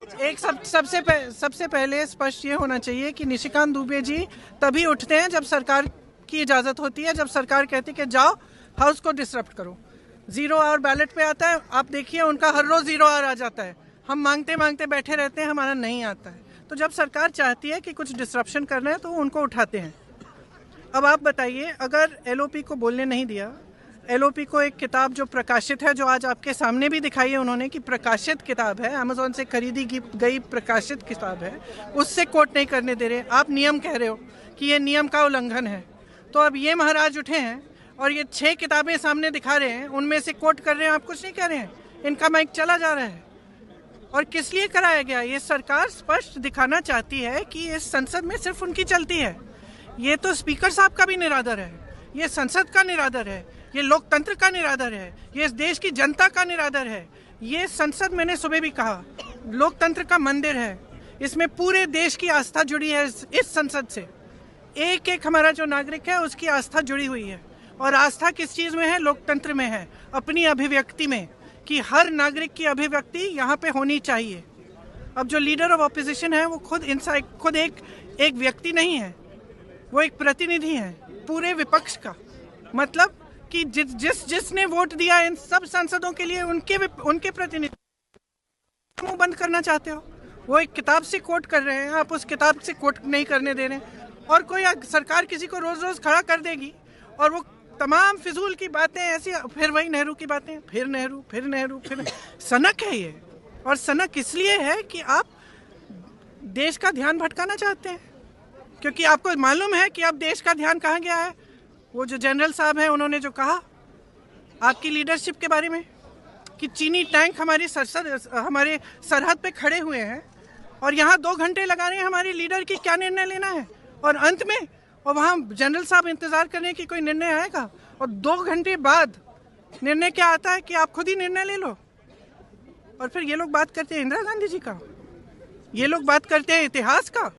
सबसे पहले स्पष्ट ये होना चाहिए कि निशिकांत दुबे जी तभी उठते हैं जब सरकार की इजाज़त होती है, जब सरकार कहती है कि जाओ हाउस को डिसरप्ट करो। 0 आवर बैलेट पे आता है, आप देखिए उनका हर रोज़ 0 आवर आ जाता है। हम मांगते मांगते बैठे रहते हैं, हमारा नहीं आता है। तो जब सरकार चाहती है कि कुछ डिसरप्शन करना है तो उनको उठाते हैं। अब आप बताइए, अगर एलओपी को बोलने नहीं दिया, एलओपी को एक किताब जो प्रकाशित है, जो आज आपके सामने भी दिखाई है उन्होंने कि प्रकाशित किताब है, अमेजोन से खरीदी गई प्रकाशित किताब है, उससे कोट नहीं करने दे रहे। आप नियम कह रहे हो कि ये नियम का उल्लंघन है। तो अब ये महाराज उठे हैं और ये 6 किताबें सामने दिखा रहे हैं, उनमें से कोट कर रहे हैं, आप कुछ नहीं कह रहे हैं। इनका माइक चला जा रहा है। और किस लिए कराया गया? ये सरकार स्पष्ट दिखाना चाहती है कि इस संसद में सिर्फ उनकी चलती है। ये तो स्पीकर साहब का भी निरादर है, ये संसद का निरादर है, ये लोकतंत्र का निरादर है, ये इस देश की जनता का निरादर है। ये संसद, मैंने सुबह भी कहा, लोकतंत्र का मंदिर है। इसमें पूरे देश की आस्था जुड़ी है। इस संसद से एक एक हमारा जो नागरिक है उसकी आस्था जुड़ी हुई है। और आस्था किस चीज़ में है? लोकतंत्र में है, अपनी अभिव्यक्ति में, कि हर नागरिक की अभिव्यक्ति यहाँ पे होनी चाहिए। अब जो लीडर ऑफ ऑपोजिशन है वो खुद एक व्यक्ति नहीं है, वो एक प्रतिनिधि है पूरे विपक्ष का। मतलब कि जिसने वोट दिया इन सब सांसदों के लिए, उनके प्रतिनिधि मुंह बंद करना चाहते हो। वो एक किताब से कोट कर रहे हैं, आप उस किताब से कोट नहीं करने दे रहे हैं। और कोई सरकार किसी को रोज रोज खड़ा कर देगी और वो तमाम फिजूल की बातें ऐसी, फिर वही नेहरू की बातें, फिर नेहरू। सनक है ये। और सनक इसलिए है कि आप देश का ध्यान भटकाना चाहते हैं, क्योंकि आपको मालूम है कि अब देश का ध्यान कहाँ गया है। वो जो जनरल साहब हैं, उन्होंने जो कहा आपकी लीडरशिप के बारे में कि चीनी टैंक हमारे सरहद पे खड़े हुए हैं और यहाँ 2 घंटे लगा रहे हैं हमारी लीडर की क्या निर्णय लेना है। और अंत में और वहाँ जनरल साहब इंतज़ार कर रहे हैं कि कोई निर्णय आएगा, और 2 घंटे बाद निर्णय क्या आता है कि आप खुद ही निर्णय ले लो। और फिर ये लोग बात करते हैं इंदिरा गांधी जी का, ये लोग बात करते हैं इतिहास का।